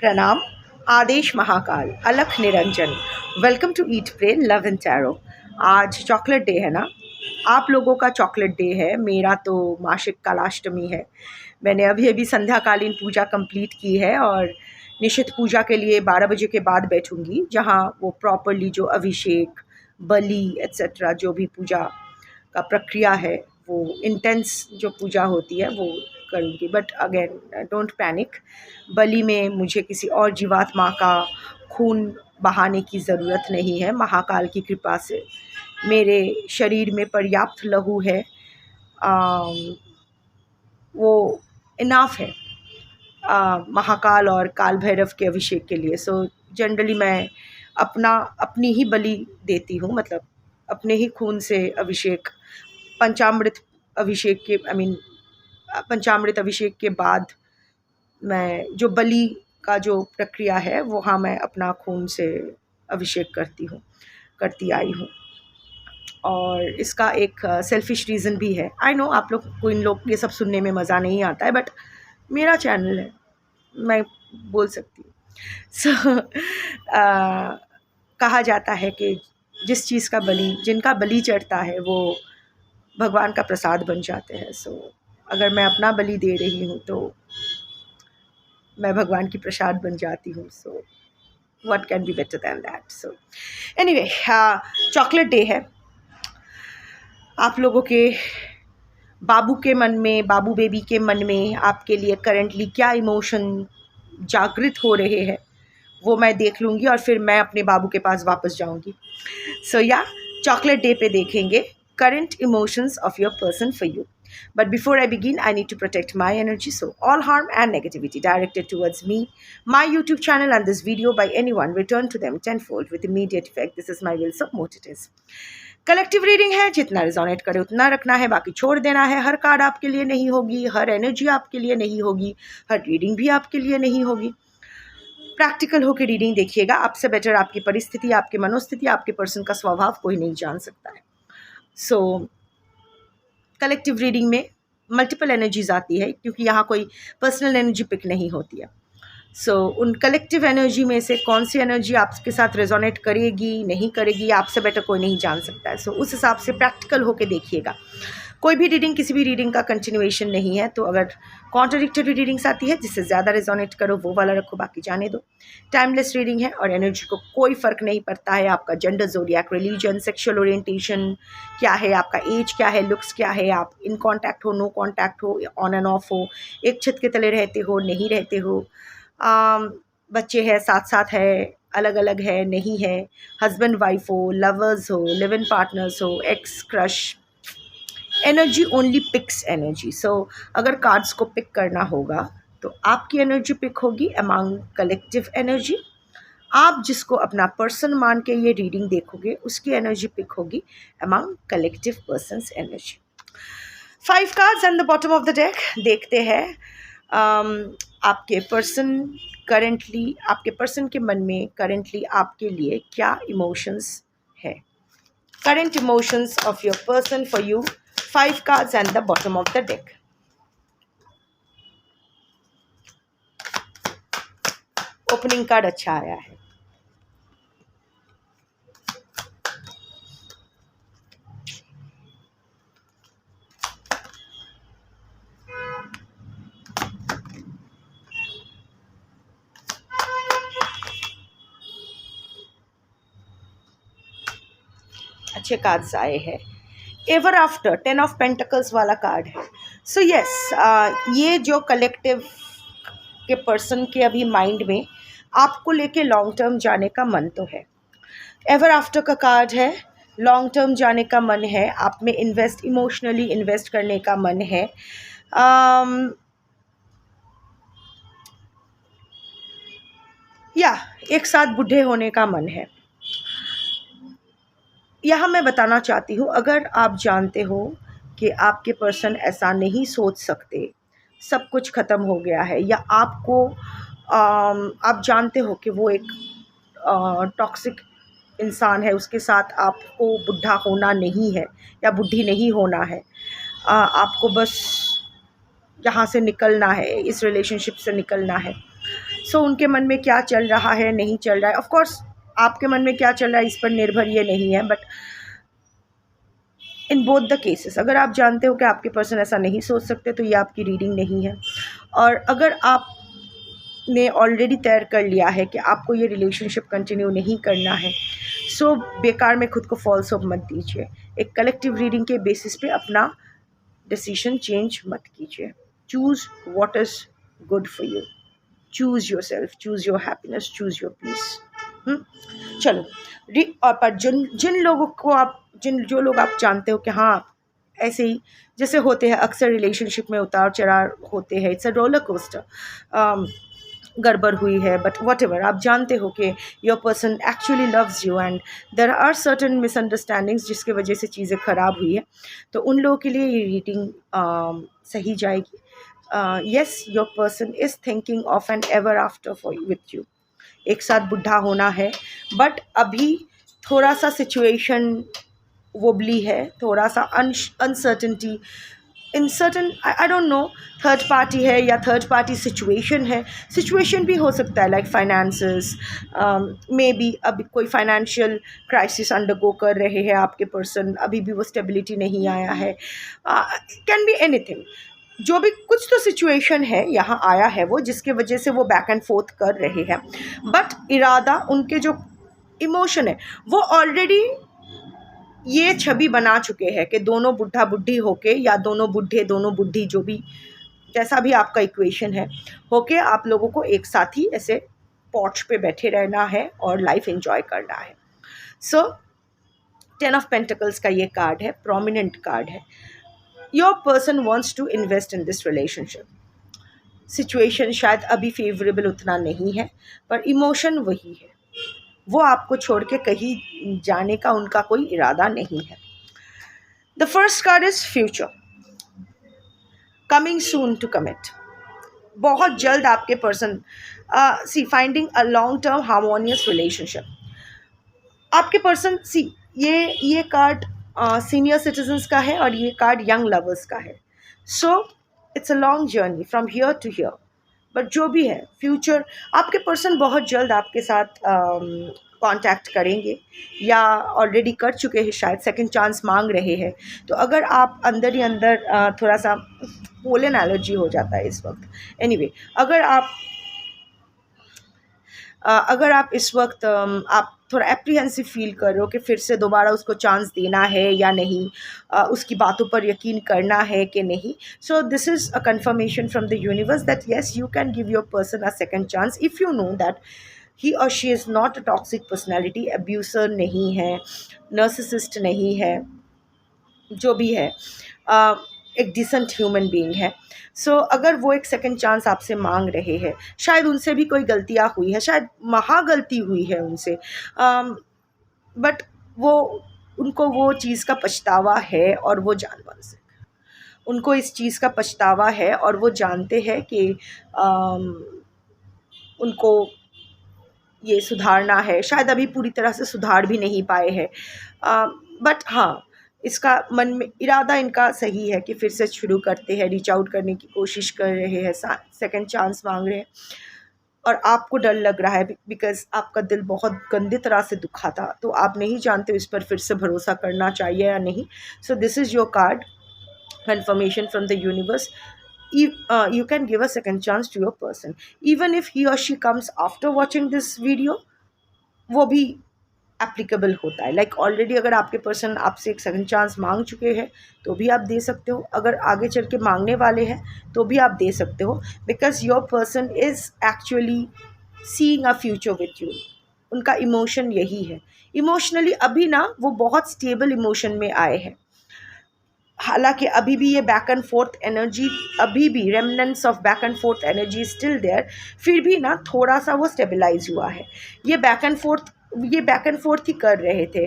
प्रणाम। आदेश महाकाल, अलख निरंजन। Welcome to eat pray love and tarot. आज चॉकलेट डे है ना। आप लोगों का चॉकलेट डे है, मेरा तो मासिक कालाष्टमी है। मैंने अभी अभी संध्याकालीन पूजा कंप्लीट की है और निश्चित पूजा के लिए 12 बजे के बाद बैठूंगी, जहां वो प्रॉपरली जो अभिषेक, बलि एट्सेट्रा जो भी पूजा का प्रक्रिया है, वो इंटेंस जो पूजा होती है वो करूँगी। But again don't panic. बलि में मुझे किसी और जीवात्मा का खून बहाने की ज़रूरत नहीं है। महाकाल की कृपा से मेरे शरीर में पर्याप्त लहू है, वो इनाफ है महाकाल और काल भैरव के अभिषेक के लिए। सो जनरली मैं अपनी ही बलि देती हूँ, मतलब अपने ही खून से अभिषेक, पंचामृत अभिषेक के पंचामृत अभिषेक के बाद मैं जो बलि का जो प्रक्रिया है वो मैं अपना खून से अभिषेक करती आई हूँ। और इसका एक सेल्फिश रीज़न भी है। आई नो आप लोग को इन लोग ये सब सुनने में मज़ा नहीं आता है, बट मेरा चैनल है, मैं बोल सकती हूँ। सो कहा जाता है कि जिस चीज़ का जिनका बलि चढ़ता है वो भगवान का प्रसाद बन जाते हैं। सो अगर मैं अपना बलि दे रही हूँ तो मैं भगवान की प्रसाद बन जाती हूँ। So what can be better than that. So anyway, chocolate day है। आप लोगों के बाबू के मन में, बाबू बेबी के मन में आपके लिए करंटली क्या इमोशन जागृत हो रहे हैं वो मैं देख लूँगी और फिर मैं अपने बाबू के पास वापस जाऊँगी। सो या चॉकलेट डे पे देखेंगे current emotions of your person for you. But before I begin, I need to protect my energy. So all harm and negativity directed towards me, my YouTube channel and this video by anyone, return to them tenfold with immediate effect. This is my will, so mote it is. Collective reading है, जितना resonate करे उतना रखना है, बाकी छोड़ देना है। हर कार्ड आपके लिए नहीं होगी, हर एनर्जी आपके लिए नहीं होगी, हर रीडिंग भी आपके लिए नहीं होगी। प्रैक्टिकल होकर रीडिंग देखिएगा। आपसे बेटर आपकी परिस्थिति, आपकी मनोस्थिति, आपके पर्सन का स्वभाव कोई नहीं जान सकता है। सो कलेक्टिव रीडिंग में मल्टीपल एनर्जीज आती है, क्योंकि यहाँ कोई पर्सनल एनर्जी पिक नहीं होती है। सो उन कलेक्टिव एनर्जी में से कौन सी एनर्जी आपके साथ रेजोनेट करेगी नहीं करेगी, आपसे बेटर कोई नहीं जान सकता है। सो उस हिसाब से प्रैक्टिकल होके देखिएगा। कोई भी रीडिंग किसी भी रीडिंग का कंटिन्यूएशन नहीं है, तो अगर कॉन्ट्राडिक्टरी रीडिंग्स आती है जिससे ज़्यादा रेजोनेट करो वो वाला रखो, बाकी जाने दो। टाइमलेस रीडिंग है और एनर्जी को कोई फ़र्क नहीं पड़ता है। आपका gender, zodiac, religion, sexual orientation क्या है, आपका एज क्या है, लुक्स क्या है, आप इन कॉन्टैक्ट हो, नो कॉन्टैक्ट हो, ऑन एंड ऑफ हो, एक छत के तले रहते हो, नहीं रहते हो, बच्चे हैं, साथ साथ है, अलग अलग है, नहीं है, हस्बैंड वाइफ हो, लवर्स हो, लिव इन पार्टनर्स हो, ex crush. Energy only picks energy. So अगर कार्ड्स को पिक करना होगा तो आपकी एनर्जी पिक होगी अमंग कलेक्टिव एनर्जी। आप जिसको अपना पर्सन मान के ये रीडिंग देखोगे उसकी एनर्जी पिक होगी among collective persons energy. 5 cards and the bottom of the deck. देखते हैं आपके पर्सन के मन में करंटली आपके लिए क्या इमोशंस है। Current emotions of your person for you. 5 cards and the bottom of the deck. Opening card अच्छा आया है। अच्छे कार्ड्स आए हैं। एवर आफ्टर 10 ऑफ पेंटिकल्स वाला कार्ड है। सो यस, ये जो कलेक्टिव के पर्सन के अभी माइंड में आपको लेके लॉन्ग टर्म जाने का मन तो है। एवर आफ्टर का कार्ड है, लॉन्ग टर्म जाने का मन है, आप में इमोशनली इन्वेस्ट करने का मन है। या एक साथ बूढ़े होने का मन है। यहाँ मैं बताना चाहती हूँ, अगर आप जानते हो कि आपके पर्सन ऐसा नहीं सोच सकते, सब कुछ ख़त्म हो गया है, या आप जानते हो कि वो एक टॉक्सिक इंसान है, उसके साथ आपको बुढ़ा होना नहीं है या बुढ़ी नहीं होना है, आपको बस यहाँ से निकलना है, इस रिलेशनशिप से निकलना है। सो उनके मन में क्या चल रहा है, नहीं चल रहा है, ऑफ कोर्स आपके मन में क्या चल रहा है इस पर निर्भर ये नहीं है, but in both the cases अगर आप जानते हो कि आपके पर्सन ऐसा नहीं सोच सकते तो ये आपकी रीडिंग नहीं है। और अगर आपने ऑलरेडी तय कर लिया है कि आपको ये रिलेशनशिप कंटिन्यू नहीं करना है, सो बेकार में खुद को फॉल्स होप मत दीजिए। एक कलेक्टिव रीडिंग के बेसिस पे अपना डिसीजन चेंज मत कीजिए। Choose what is good for you, choose yourself, choose your happiness, choose your peace. चलो और पर जिन लोगों को आप जो लोग आप जानते हो कि हाँ ऐसे ही जैसे होते हैं अक्सर रिलेशनशिप में उतार चढ़ाव होते हैं, इट्स अ रोलर कोस्टर, गड़बड़ हुई है बट वट एवर, आप जानते हो कि your person actually loves you and there are certain misunderstandings जिसकी वजह से चीज़ें ख़राब हुई है, तो उन लोगों के लिए ये रीडिंग सही जाएगी। Yes, your person is thinking of an ever after for with you, एक साथ बुढ़ा होना है, बट अभी थोड़ा सा सिचुएशन वोबली है, थोड़ा सा uncertainty in certain I don't know third party है या थर्ड पार्टी सिचुएशन है, सिचुएशन भी हो सकता है लाइक फाइनेंसेस, मे बी अभी कोई फाइनेंशियल क्राइसिस अंडरगो कर रहे हैं आपके पर्सन, अभी भी वो स्टेबिलिटी नहीं आया है, कैन बी एनीथिंग, जो भी कुछ तो सिचुएशन है यहाँ आया है वो जिसके वजह से वो बैक एंड फोर्थ कर रहे हैं, बट इरादा उनके जो इमोशन है वो ऑलरेडी ये छवि बना चुके हैं कि दोनों बुढ़ा बुढ़ी होके या दोनों बुढ़े दोनों बुढ़ी, जो भी जैसा भी आपका इक्वेशन है होके आप लोगों को एक साथ ही ऐसे पॉर्च पे बैठे रहना है और लाइफ एंजॉय करना है। सो 10 ऑफ पेंटिकल्स का ये कार्ड है, प्रोमिनेंट कार्ड है। Your person wants to invest in this relationship, situation शायद अभी फेवरेबल उतना नहीं है पर इमोशन वही है, वो आपको छोड़ के कहीं जाने का उनका कोई इरादा नहीं है। The first card is future, coming soon to commit, बहुत जल्द आपके पर्सन सी finding a long term harmonious relationship, आपके पर्सन सी ये कार्ड सीनियर सिटीजन्स का है और ये कार्ड यंग लवर्स का है। So it's a long journey from here to here, but जो भी है फ्यूचर आपके पर्सन बहुत जल्द आपके साथ कांटेक्ट करेंगे या ऑलरेडी कर चुके हैं, शायद सेकंड चांस मांग रहे हैं। तो अगर आप अंदर ही अंदर थोड़ा सा पोलन एलर्जी हो जाता है इस वक्त, एनीवे अगर आप इस वक्त आप थोड़ा एप्रीहेंसिव फील कर रहे हो कि फिर से दोबारा उसको चांस देना है या नहीं, उसकी बातों पर यकीन करना है कि नहीं, so this is a confirmation from the universe that yes you can give your person a second chance if you know that he और she is not a toxic personality, abuser नहीं है, नर्सिसिस्ट नहीं है, जो भी है एक डिसेंट ह्यूमन बीइंग है। सो अगर वो एक सेकंड चांस आपसे मांग रहे हैं, शायद उनसे भी कोई गलतियाँ हुई है, शायद महा गलती हुई है उनसे, बट उनको वो चीज़ का पछतावा है और वो उनको इस चीज़ का पछतावा है और वो जानते हैं कि उनको ये सुधारना है, शायद अभी पूरी तरह से सुधार भी नहीं पाए हैं, बट हाँ इसका मन में इरादा इनका सही है कि फिर से शुरू करते हैं, रीच आउट करने की कोशिश कर रहे हैं, सेकंड चांस मांग रहे हैं, और आपको डर लग रहा है बिकॉज आपका दिल बहुत गंदे तरह से दुखा था, तो आप नहीं जानते इस पर फिर से भरोसा करना चाहिए या नहीं। So this is your card confirmation from the universe. You can give a second chance to your person even if he or she comes after watching this video, वो भी एप्लीकेबल होता है। लाइक ऑलरेडी अगर आपके person आपसे एक second chance मांग चुके हैं तो भी आप दे सकते हो, अगर आगे चल के मांगने वाले हैं तो भी आप दे सकते हो, because your person is actually seeing a future with you. उनका इमोशन यही है, इमोशनली अभी ना वो बहुत स्टेबल इमोशन में आए हैं, हालांकि अभी भी ये बैक एंड फोर्थ एनर्जी, अभी भी remnants of back and forth energy still there, फिर भी ना थोड़ा सा वो स्टेबलाइज हुआ है। ये बैक एंड फोर्थ ही कर रहे थे,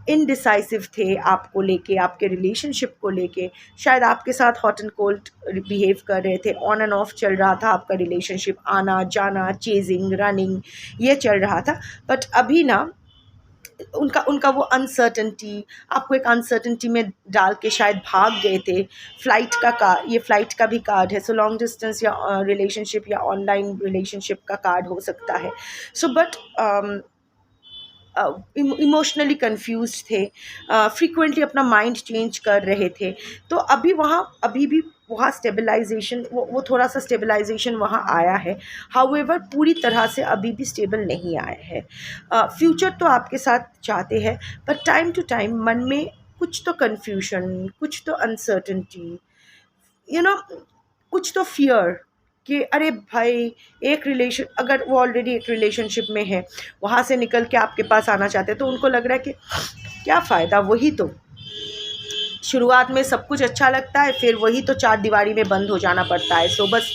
इनडिसाइसिव थे आपको लेके, आपके रिलेशनशिप को लेके, शायद आपके साथ हॉट एंड कोल्ड बिहेव कर रहे थे, ऑन एंड ऑफ चल रहा था आपका रिलेशनशिप, आना जाना, चेजिंग, रनिंग, ये चल रहा था, बट अभी ना उनका उनका वो अनसर्टेनिटी, आपको एक अनसर्टेनिटी में डाल के शायद भाग गए थे। ये फ़्लाइट का भी कार्ड है, सो लॉन्ग डिस्टेंस या रिलेशनशिप या ऑनलाइन रिलेशनशिप का कार्ड हो सकता है। सो बट इमोशनली कंफ्यूज थे, फ्रीक्वेंटली अपना माइंड चेंज कर रहे थे। तो अभी भी वहाँ स्टेबलाइजेशन, वो थोड़ा सा स्टेबलाइजेशन वहाँ आया है। हाउएवर पूरी तरह से अभी भी स्टेबल नहीं आया है। फ्यूचर तो आपके साथ चाहते हैं, पर टाइम टू टाइम मन में कुछ तो कन्फ्यूजन, कुछ तो अनसर्टनिटी, यू नो कुछ तो फियर कि अरे भाई, एक रिलेशन, अगर वो ऑलरेडी एक रिलेशनशिप में है, वहाँ से निकल के आपके पास आना चाहते हैं, तो उनको लग रहा है कि क्या फ़ायदा, वही तो शुरुआत में सब कुछ अच्छा लगता है, फिर वही तो चार दीवारी में बंद हो जाना पड़ता है। सो बस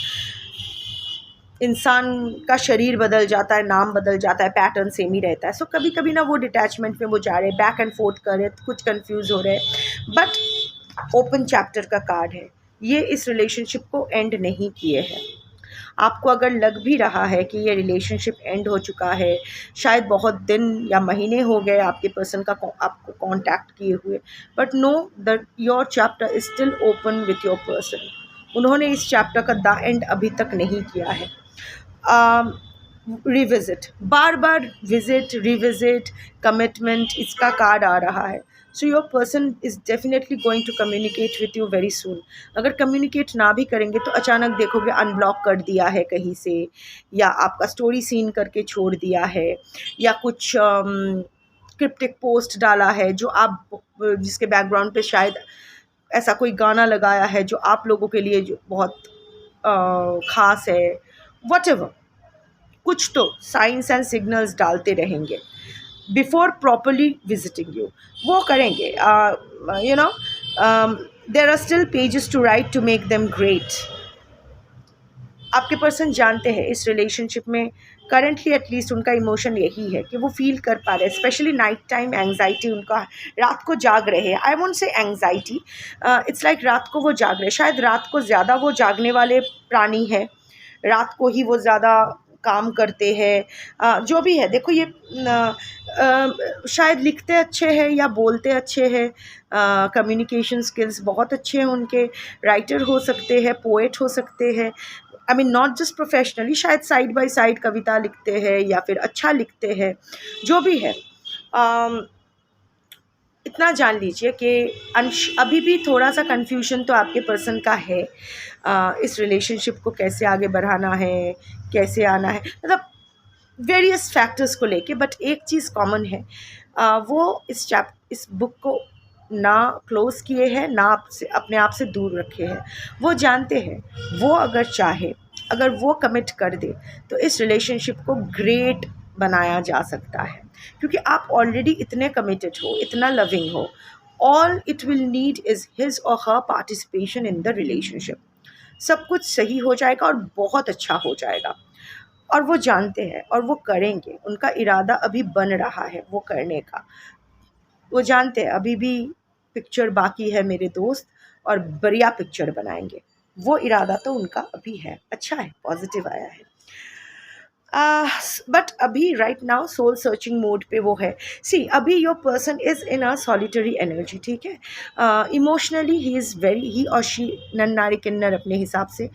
इंसान का शरीर बदल जाता है, नाम बदल जाता है, पैटर्न सेम ही रहता है। सो कभी कभी ना वो डिटैचमेंट में वो जा रहे हैं, बैक एंड फोर्थ कर रहे, कुछ कंफ्यूज हो रहे हैं, बट ओपन चैप्टर का कार्ड है, ये इस रिलेशनशिप को एंड नहीं किए हैं। आपको अगर लग भी रहा है कि ये रिलेशनशिप एंड हो चुका है, शायद बहुत दिन या महीने हो गए आपके पर्सन का आपको कांटेक्ट किए हुए, but no, that your chapter is still open with your person. उन्होंने इस चैप्टर का द एंड अभी तक नहीं किया है। रिविजिट, बार बार विजिट, रिविजिट, कमिटमेंट, इसका कार्ड आ रहा है। So your person is definitely going to communicate with you very soon. अगर कम्युनिकेट ना भी करेंगे तो अचानक देखोगे अनब्लॉक कर दिया है कहीं से, या आपका स्टोरी सीन करके छोड़ दिया है, या कुछ क्रिप्टिक पोस्ट डाला है जो आप जिसके बैकग्राउंड पे शायद ऐसा कोई गाना लगाया है जो आप लोगों के लिए जो बहुत ख़ास है। वट कुछ तो साइंस एंड सिग्नल्स डालते रहेंगे बिफोर प्रॉपरली विजिटिंग यू, वो करेंगे। You know there are still pages to write to make them great. आपके पर्सन जानते हैं इस रिलेशनशिप में करंटली एटलीस्ट उनका इमोशन यही है कि वो फील कर पा रहे हैं, स्पेशली नाइट टाइम एंग्जाइटी उनका, रात को जाग रहे हैं। I won't say anxiety, it's like रात को वो जाग रहे हैं, शायद रात को ज़्यादा वो जागने वाले प्राणी हैं, रात को ही वो ज़्यादा काम करते हैं। जो भी है, देखो ये शायद लिखते अच्छे हैं या बोलते अच्छे हैं, कम्युनिकेशन स्किल्स बहुत अच्छे हैं उनके, राइटर हो सकते हैं, पोएट हो सकते हैं, I mean not just professionally, शायद साइड बाय साइड कविता लिखते हैं या फिर अच्छा लिखते हैं, जो भी है। इतना जान लीजिए कि अभी भी थोड़ा सा कन्फ्यूजन तो आपके पर्सन का है, इस रिलेशनशिप को कैसे आगे बढ़ाना है, कैसे आना है, मतलब वेरियस फैक्टर्स को लेके। बट एक चीज़ कॉमन है, वो इस बुक को ना क्लोज़ किए हैं, ना अपने आप से दूर रखे हैं। वो जानते हैं, वो अगर चाहे, अगर वो कमिट कर दे तो इस रिलेशनशिप को ग्रेट बनाया जा सकता है, क्योंकि आप ऑलरेडी इतने कमिटेड हो, इतना लविंग हो। All it will need is his और हर पार्टिसिपेशन इन द रिलेशनशिप। सब कुछ सही हो जाएगा और बहुत अच्छा हो जाएगा। और वो जानते हैं और वो करेंगे, उनका इरादा अभी बन रहा है वो करने का। वो जानते हैं अभी भी पिक्चर बाकी है मेरे दोस्त, और बढ़िया पिक्चर बनाएंगे। वो इरादा तो उनका अभी है, अच्छा है, पॉजिटिव आया है। बट अभी right now soul searching mode पे वो है। सी, अभी your person is in a solitary energy, ठीक है। Emotionally he is very, he और शी, नन्नारी किन्नर अपने हिसाब से,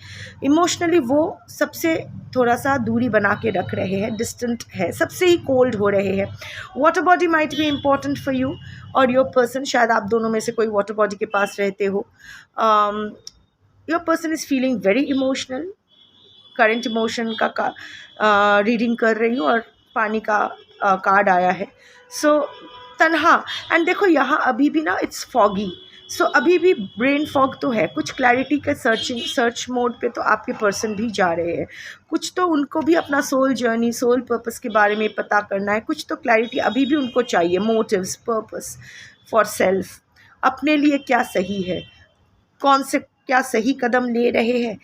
इमोशनली वो सबसे थोड़ा सा दूरी बना के रख रहे हैं, डिस्टेंट है, सबसे ही कोल्ड हो रहे हैं। Water body might be important for you और योर पर्सन, शायद आप दोनों में से कोई वाटर बॉडी के पास रहते हो। Your person is feeling very emotional, current emotion का रीडिंग कर रही हूँ, और पानी का कार्ड आया है। सो तन्हा, एंड देखो यहाँ अभी भी ना इट्स फॉगी, सो अभी भी ब्रेन फॉग तो है, कुछ क्लैरिटी के सर्च मोड पे तो आपके पर्सन भी जा रहे हैं। कुछ तो उनको भी अपना सोल जर्नी, सोल पर्पस के बारे में पता करना है, कुछ तो क्लैरिटी अभी भी उनको चाहिए, मोटिव्स, पर्पस फॉर सेल्फ, अपने लिए क्या सही है, कौन से क्या सही कदम ले रहे हैं।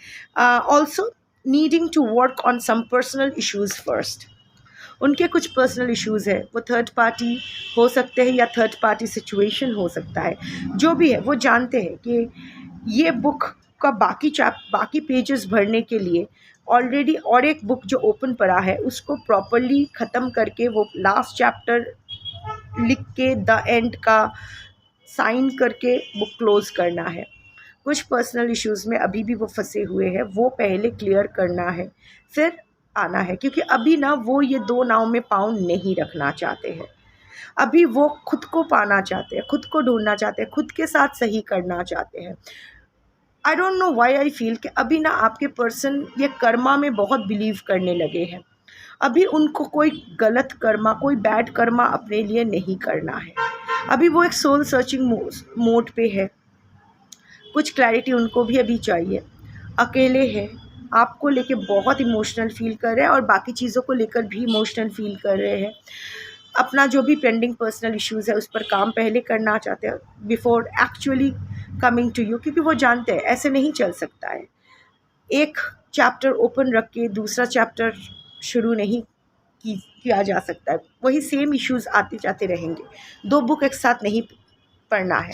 Also needing to work on some personal issues first. उनके कुछ पर्सनल इश्यूज़ है, वो थर्ड पार्टी हो सकते हैं या थर्ड पार्टी सिचुएशन हो सकता है, जो भी है। वो जानते हैं कि ये बुक का बाकी पेजेस भरने के लिए ऑलरेडी और एक बुक जो ओपन पड़ा है उसको प्रॉपरली ख़त्म करके वो लास्ट चैप्टर लिख के द एंड का साइन करके बुक क्लोज करना है। कुछ पर्सनल इश्यूज़ में अभी भी वो फंसे हुए हैं, वो पहले क्लियर करना है, फिर आना है, क्योंकि अभी ना वो ये दो नाव में पाँव नहीं रखना चाहते हैं। अभी वो खुद को पाना चाहते हैं, खुद को ढूंढना चाहते हैं, खुद के साथ सही करना चाहते हैं। I don't know why I feel कि अभी ना आपके पर्सन ये कर्मा में बहुत बिलीव करने लगे हैं। अभी उनको कोई गलत कर्मा, कोई बैड कर्मा अपने लिए नहीं करना है। अभी वो एक सोल सर्चिंग मोड पे है। कुछ क्लैरिटी उनको भी अभी चाहिए। अकेले हैं, आपको लेके बहुत इमोशनल फील कर रहे हैं और बाकी चीज़ों को लेकर भी इमोशनल फील कर रहे हैं। अपना जो भी पेंडिंग पर्सनल इश्यूज़ है उस पर काम पहले करना चाहते हैं before actually coming to you, क्योंकि वो जानते हैं ऐसे नहीं चल सकता है। एक चैप्टर ओपन रख के दूसरा चैप्टर शुरू नहीं किया जा सकता है। वही सेम इश्यूज़ आते जाते रहेंगे। दो बुक एक साथ नहीं पढ़ना है।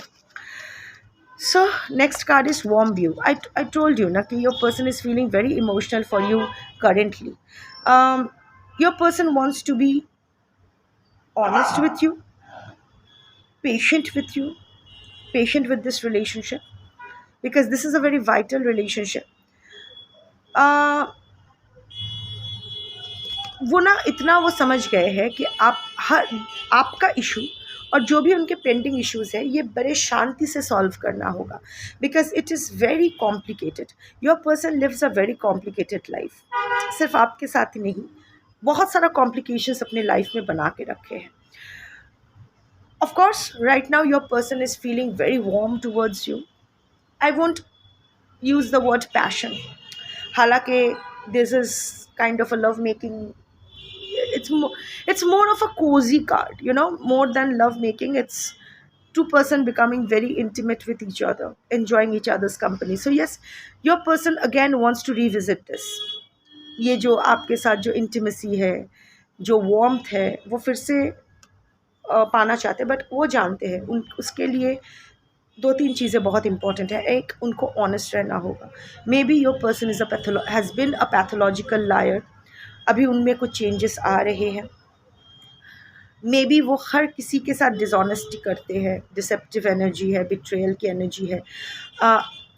So next card is warm view. I told you na कि your person is feeling very emotional for you currently. Your person wants to be honest with you, patient with you, patient with this relationship, because this is a very vital relationship. वो ना इतना वो समझ गए हैं कि आपका issue और जो भी उनके पेंडिंग इश्यूज़ है ये बड़े शांति से सॉल्व करना होगा, because it is very complicated. Your person lives a very complicated life. सिर्फ आपके साथ ही नहीं, बहुत सारा कॉम्प्लिकेशंस अपने लाइफ में बना के रखे हैं। Of course right now your person is feeling very warm towards you. I won't use the word passion, हालांकि this is kind of a love making, it's more of a cozy card, more than love making. It's two-person becoming very intimate with each other, enjoying each other's company. So yes, your person again wants to revisit this. ये जो आपके साथ जो intimacy है, जो warmth है, वो फिर से पाना चाहते हैं। बट वो जानते हैं उसके लिए दो तीन चीज़ें बहुत इंपॉर्टेंट है। एक, उनको ऑनेस्ट रहना होगा। Maybe your person is has been a pathological liar. अभी उनमें कुछ चेंजेस आ रहे हैं। मे बी वो हर किसी के साथ डिसऑनेस्टी करते हैं, डिसेप्टिव एनर्जी है, बिट्रेयल की एनर्जी है,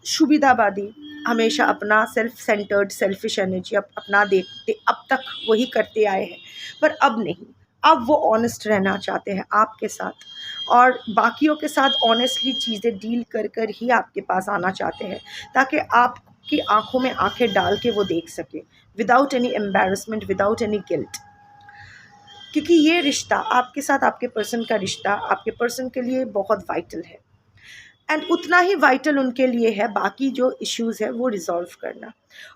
सुविधावादी, हमेशा अपना सेल्फ सेंटर्ड सेल्फिश एनर्जी अपना देखते अब तक वही करते आए हैं, पर अब नहीं। अब वो ऑनेस्ट रहना चाहते हैं आपके साथ, और बाकियों के साथ ऑनेस्टली चीज़ें डील कर कर ही आपके पास आना चाहते हैं, ताकि आपकी आंखों में आंखें डाल के वो देख सके without any embarrassment, without any guilt. क्योंकि ये रिश्ता आपके साथ, आपके पर्सन का रिश्ता आपके पर्सन के लिए बहुत वाइटल है, एंड उतना ही वाइटल उनके लिए है बाकी जो इश्यूज़ है वो रिजॉल्व करना।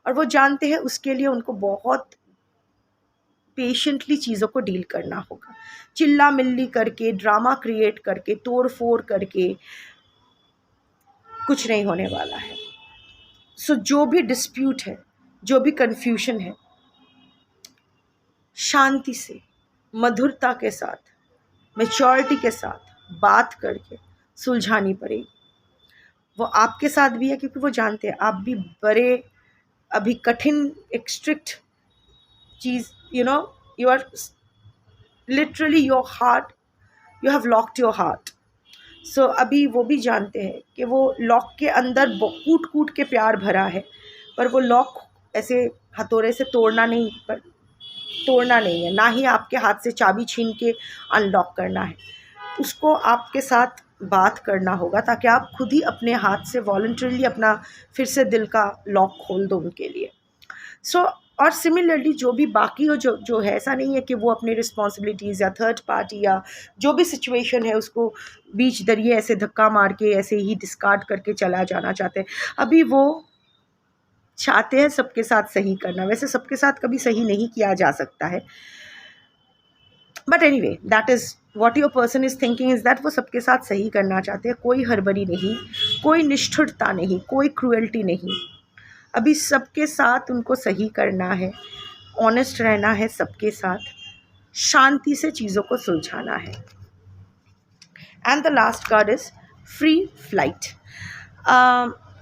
और वो जानते हैं उसके लिए उनको बहुत पेशेंटली चीज़ों को डील करना होगा। चिल्ला मिल्ली करके, ड्रामा क्रिएट करके, तोड़ फोड़ करके कुछ नहीं होने वाला है। सो जो भी डिस्प्यूट है, जो भी कन्फ्यूजन है, शांति से, मधुरता के साथ, मैच्योरिटी के साथ बात करके सुलझानी पड़ेगी। वो आपके साथ भी है क्योंकि वो जानते हैं आप भी बड़े अभी कठिन एक स्ट्रिक्ट चीज़, you are literally your heart, you have locked your heart. So अभी वो भी जानते हैं कि वो लॉक के अंदर कूट कूट के प्यार भरा है, पर वो लॉक ऐसे हथौड़े से तोड़ना नहीं है, ना ही आपके हाथ से चाबी छीन के अनलॉक करना है। उसको आपके साथ बात करना होगा ताकि आप खुद ही अपने हाथ से वॉलंटरीली अपना फिर से दिल का लॉक खोल दो उनके लिए। और सिमिलरली जो भी बाकी हो जो है, ऐसा नहीं है कि वो अपनी रिस्पॉन्सिबिलिटीज़ या थर्ड पार्टी या जो भी सिचुएशन है उसको बीच दरिए ऐसे धक्का मार के ऐसे ही डिस्कार्ड करके चला जाना चाहते हैं। अभी वो चाहते हैं सबके साथ सही करना। वैसे सबके साथ कभी सही नहीं किया जा सकता है, but anyway that is what your person is thinking is that वो सबके साथ सही करना चाहते हैं। कोई हड़बड़ी नहीं, कोई निष्ठुरता नहीं, कोई क्रूएल्टी नहीं। अभी सबके साथ उनको सही करना है, ऑनेस्ट रहना है सबके साथ, शांति से चीज़ों को सुलझाना है। And the last card is free flight.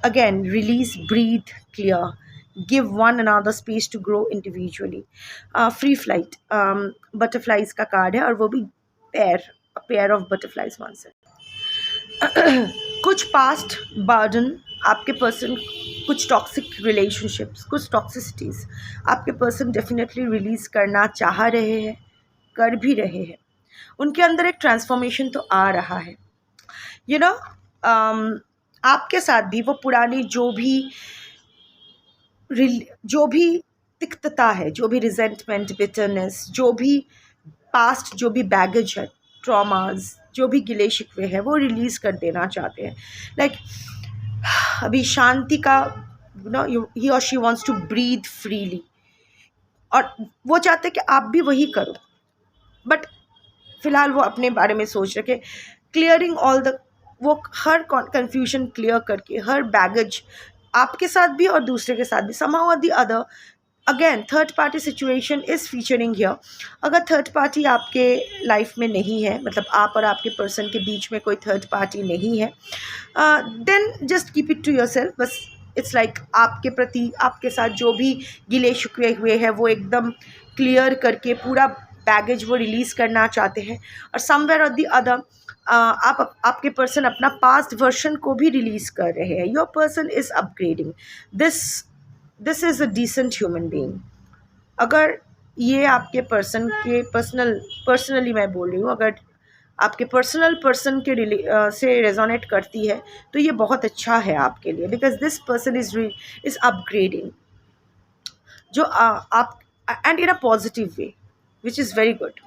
Again release, breathe, clear, give one another space to grow individually. Free flight butterflies का कार्ड है और वो भी पैर पेयर ऑफ बटरफ्लाइज वन से कुछ पास्ट बर्डन आपके पर्सन, कुछ टॉक्सिक रिलेशनशिप्स, कुछ टॉक्सिसिटीज़ आपके पर्सन डेफिनेटली रिलीज़ करना चाह रहे हैं, कर भी रहे हैं। उनके अंदर एक ट्रांसफॉर्मेशन तो आ रहा है, यू नो। आपके साथ भी वो पुरानी जो भी तिक्तता है, जो भी रिजेंटमेंट, बिटरनेस, जो भी पास्ट, जो भी बैगेज है, ट्रॉमाज, जो भी गिले शिकवे हैं, वो रिलीज़ कर देना चाहते हैं। लाइक अभी शांति का ही और she wants to breathe freely, और वो चाहते हैं कि आप भी वही करो, बट फिलहाल वो अपने बारे में सोच रखे, क्लियरिंग ऑल द, वो हर कन्फ्यूजन क्लियर करके, हर बैगेज आपके साथ भी और दूसरे के साथ भी, somehow or the other, again third party situation is featuring here. अगर थर्ड पार्टी आपके लाइफ में नहीं है, मतलब आप और आपके पर्सन के बीच में कोई थर्ड पार्टी नहीं है, then just keep it to yourself. बस इट्स लाइक आपके प्रति, आपके साथ जो भी गिले शिकवे हुए हैं वो एकदम क्लियर करके पूरा बैगेज वो रिलीज़ करना चाहते हैं। और समवेयर और दी अदर आपके पर्सन अपना पास्ट वर्जन को भी रिलीज़ कर रहे हैं। Your person is upgrading, this is a decent human being. अगर ये आपके पर्सन के पर्सनली मैं बोल रही हूँ, अगर आपके पर्सन के से रेजोनेट करती है तो ये बहुत अच्छा है आपके लिए, because this person is upgrading, जो आप, and in a positive way, which is very good.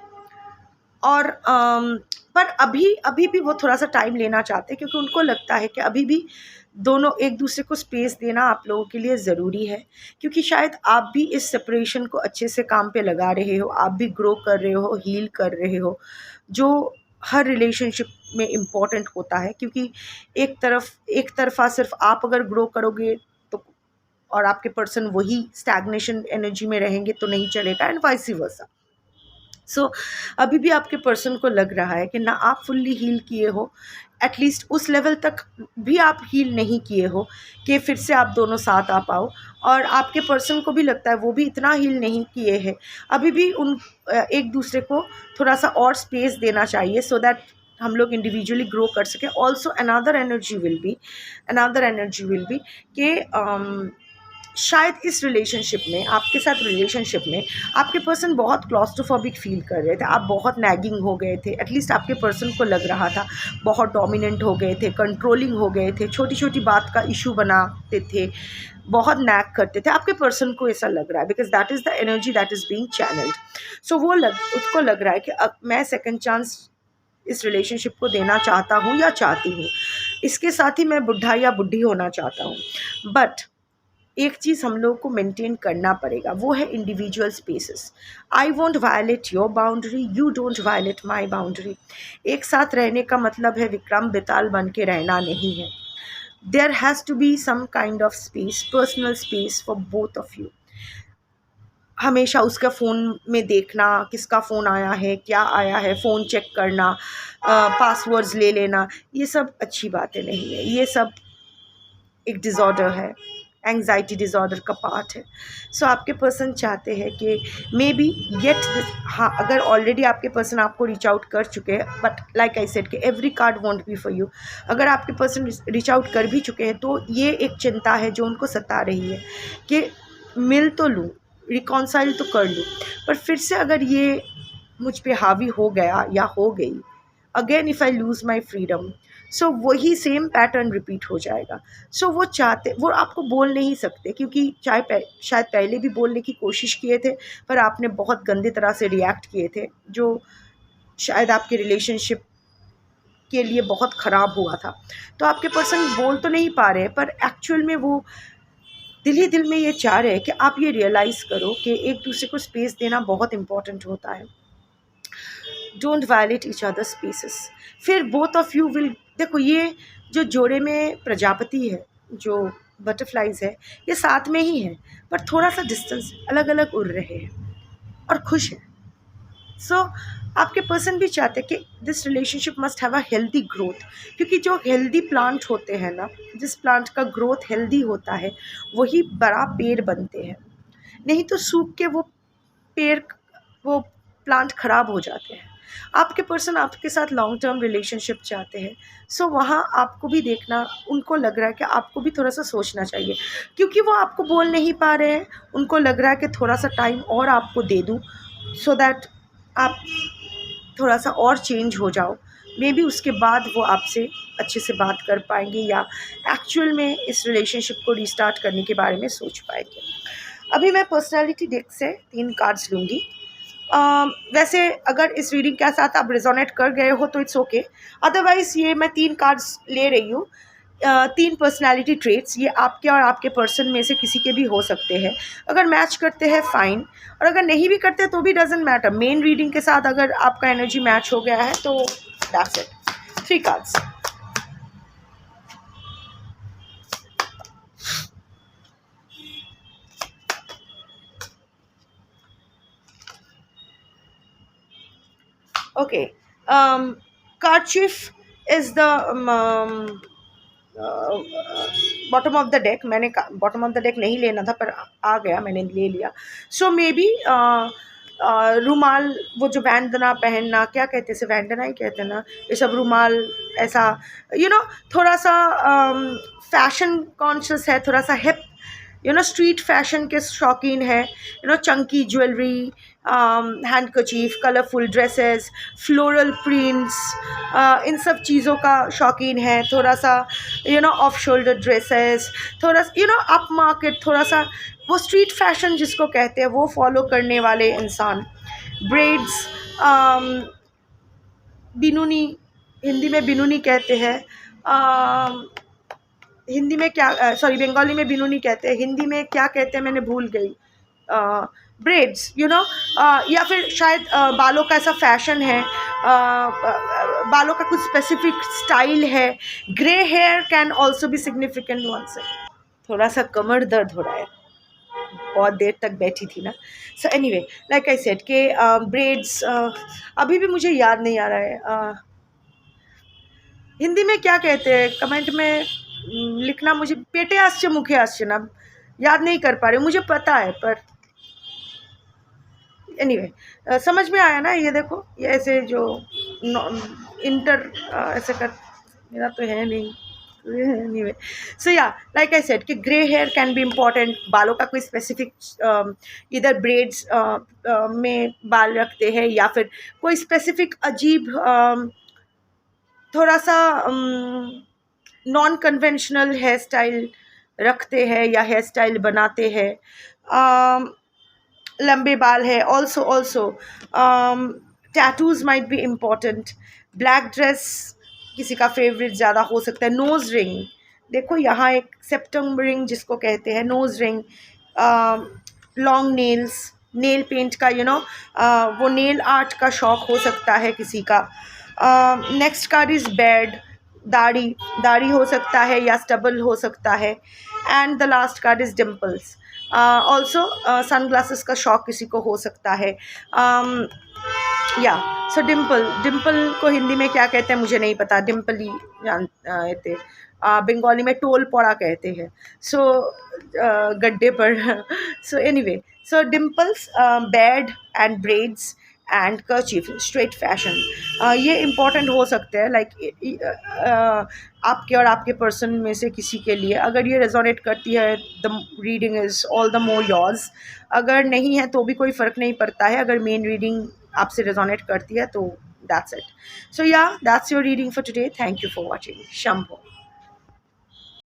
और पर अभी भी वो थोड़ा सा टाइम लेना चाहते हैं, क्योंकि उनको लगता है कि अभी भी दोनों एक दूसरे को स्पेस देना आप लोगों के लिए ज़रूरी है, क्योंकि शायद आप भी इस सेपरेशन को अच्छे से काम पे लगा रहे हो, आप भी ग्रो कर रहे हो, हील कर रहे हो, जो हर रिलेशनशिप में इम्पॉर्टेंट होता है। क्योंकि एक तरफा सिर्फ आप अगर ग्रो करोगे तो, और आपके पर्सन वही स्टैग्नेशन एनर्जी में रहेंगे तो नहीं चलेगा, एंड वाइस वर्सा। सो अभी भी आपके पर्सन को लग रहा है कि ना आप फुल्ली हील किए हो, एटलीस्ट उस लेवल तक भी आप हील नहीं किए हो कि फिर से आप दोनों साथ आ पाओ, और आपके पर्सन को भी लगता है वो भी इतना हील नहीं किए हैं, अभी भी एक दूसरे को थोड़ा सा और स्पेस देना चाहिए, सो दैट हम लोग इंडिविजुअली ग्रो कर सकें। Also another energy will be कि शायद इस रिलेशनशिप में, आपके साथ रिलेशनशिप में आपके पर्सन बहुत क्लॉस्ट्रोफोबिक फील कर रहे थे, आप बहुत नैगिंग हो गए थे, एटलीस्ट आपके पर्सन को लग रहा था, बहुत डोमिनेंट हो गए थे, कंट्रोलिंग हो गए थे, छोटी छोटी बात का इशू बनाते थे, बहुत नैग करते थे, आपके पर्सन को ऐसा लग रहा है, because that is the energy that is being channelled. So उसको लग रहा है कि अब मैं सेकेंड चांस इस रिलेशनशिप को देना चाहता हूँ या चाहती हूँ, इसके साथ ही मैं बुढ़ा या बुढ़ी होना चाहता हूँ। बट एक चीज़ हम लोग को मेंटेन करना पड़ेगा, वो है individual spaces. I won't violate your boundary, you don't violate my boundary. एक साथ रहने का मतलब है विक्रम बेताल बन के रहना नहीं है। There has to be some kind of space, personal space for both of you. हमेशा उसका फ़ोन में देखना, किसका फ़ोन आया है, क्या आया है, फ़ोन चेक करना, पासवर्ड्स ले लेना, ये सब अच्छी बातें नहीं है, ये सब एक डिज़ॉर्डर है, एंग्जाइटी डिज़ॉर्डर का पार्ट है। सो आपके पर्सन चाहते हैं कि मे बी येट दिस, हाँ, अगर ऑलरेडी आपके पर्सन आपको रीच आउट कर चुके हैं, बट लाइक आई सेड कि every card won't be for you. अगर आपके पर्सन रीच आउट कर भी चुके हैं तो ये एक चिंता है जो उनको सता रही है कि मिल तो लूँ, रिकॉन्साइल तो कर लूँ, पर फिर से अगर ये मुझ पे हावी हो गया या हो गई, again if I lose my freedom, so वही सेम पैटर्न रिपीट हो जाएगा। सो वो चाहते, वो आपको बोल नहीं सकते, क्योंकि शायद पहले भी बोलने की कोशिश किए थे, पर आपने बहुत गंदी तरह से रिएक्ट किए थे, जो शायद आपके रिलेशनशिप के लिए बहुत ख़राब हुआ था। तो आपके पर्सन बोल तो नहीं पा रहे, पर एक्चुअल में वो दिल ही दिल में ये चाह रहे हैं कि आप ये रियलाइज़ करो कि एक दूसरे को स्पेस देना बहुत इम्पॉर्टेंट होता है। Don't violate each other spaces. फिर बोथ ऑफ यू विल, देखो ये जो जोड़े में प्रजापति है, जो बटरफ्लाइज है, ये साथ में ही है, पर थोड़ा सा डिस्टेंस, अलग अलग उड़ रहे हैं और खुश हैं। सो आपके पर्सन भी चाहते हैं कि this relationship must have a healthy growth, क्योंकि जो हेल्दी प्लांट होते हैं ना, जिस प्लांट का ग्रोथ हेल्दी होता है वही बड़ा पेड़ बनते हैं, नहीं तो सूख के वो पेड़, वो प्लांट ख़राब हो जाते हैं। आपके पर्सन आपके साथ लॉन्ग टर्म रिलेशनशिप चाहते हैं, सो वहाँ आपको भी देखना, उनको लग रहा है कि आपको भी थोड़ा सा सोचना चाहिए, क्योंकि वो आपको बोल नहीं पा रहे हैं, उनको लग रहा है कि थोड़ा सा टाइम और आपको दे दूँ सो दैट आप थोड़ा सा और चेंज हो जाओ। मे बी उसके बाद वो आपसे अच्छे से बात कर पाएंगे या एक्चुअल में इस रिलेशनशिप को रिस्टार्ट करने के बारे में सोच पाएंगे। अभी मैं पर्सनैलिटी डेक से 3 कार्ड्स लूँगी। वैसे अगर इस रीडिंग के साथ आप रेजोनेट कर गए हो तो इट्स ओके, अदरवाइज़ ये मैं 3 कार्ड्स ले रही हूँ। 3 पर्सनैलिटी ट्रेट्स, ये आपके और आपके पर्सन में से किसी के भी हो सकते हैं। अगर मैच करते हैं फ़ाइन, और अगर नहीं भी करते तो भी डजेंट मैटर। मेन रीडिंग के साथ अगर आपका एनर्जी मैच हो गया है तो that's it. 3 cards. Okay, kerchief is the bottom of the deck. मैंने बॉटम ऑफ द डेक नहीं लेना था पर आ गया, मैंने ले लिया। सो मे बी रुमाल, वो जो बैंडना पहनना, क्या कहते हैं इसे, बैंडना ही कहते हैं ना, ये सब रुमाल ऐसा, थोड़ा सा फैशन कॉन्शियस है, थोड़ा सा हिप, स्ट्रीट फैशन के शौकीन है, chunky jewellery, handkerchief, colourful dresses, floral prints, इन सब चीज़ों का शौकीन है। थोड़ा सा ऑफ शोल्डर ड्रेसेस, थोड़ा अप मार्केट, थोड़ा सा वो स्ट्रीट फैशन जिसको कहते हैं वो फॉलो करने वाले इंसान। ब्रेड्स, बिनूनी, हिंदी में बिनूनी कहते हैं, हिंदी में क्या, सॉरी बंगाली में बिनूनी कहते हैं, हिंदी में क्या कहते हैं मैंने भूल गई। ब्रेड्स, या फिर शायद बालों का ऐसा फैशन है, बालों का कुछ स्पेसिफिक स्टाइल है। Grey hair can also be significant one से। थोड़ा सा कमर दर्द हो रहा है, बहुत देर तक बैठी थी ना। So anyway, like I said के ब्रेड्स, अभी भी मुझे याद नहीं आ रहा है हिंदी में क्या कहते हैं, कमेंट में लिखना। मुझे पेटे आश्चे मुखे आश्चे ना याद नहीं कर पा रही, मुझे पता है पर एनीवे समझ में आया ना। ये देखो, ये ऐसे जो इंटर ऐसे कर, मेरा तो है नहीं एनीवे। सो या लाइक आई सेड कि grey hair can be important. बालों का कोई स्पेसिफिक, इधर ब्रेड्स में बाल रखते हैं या फिर कोई स्पेसिफिक अजीब थोड़ा सा नॉन कन्वेंशनल हेयर स्टाइल रखते हैं या हेयर स्टाइल बनाते हैं। लंबे बाल है। Also tattoos might be important. Black dress किसी का फेवरेट ज़्यादा हो सकता है। नोज़ रिंग, देखो यहाँ एक सेप्टम रिंग जिसको कहते हैं, nose ring. Long nails, nail paint का वो नेल आर्ट का शौक़ हो सकता है किसी का। नेक्स्ट कार्ड इज़ बेड, दाढ़ी हो सकता है या स्टबल हो सकता है। And the last card is dimples. Also sunglasses का शौक़ किसी को हो सकता है। या सो डिम्पल को हिंदी में क्या कहते हैं मुझे नहीं पता, डिम्पल ही जानते। बंगाली में टोल पड़ा कहते हैं, सो गड्ढे पर। So anyway, so dimples, bed and braids and kerchief, straight fashion, ये इम्पॉर्टेंट हो सकते हैं लाइक आपके और आपके पर्सन में से किसी के लिए। अगर ये रेजोनेट करती है, the reading is all the more yours. अगर नहीं है तो भी कोई फ़र्क नहीं पड़ता है। अगर मेन रीडिंग आपसे रेजोनेट करती है तो दैट्स इट। सो या that's your reading for today. Thank you for watching. Shambho.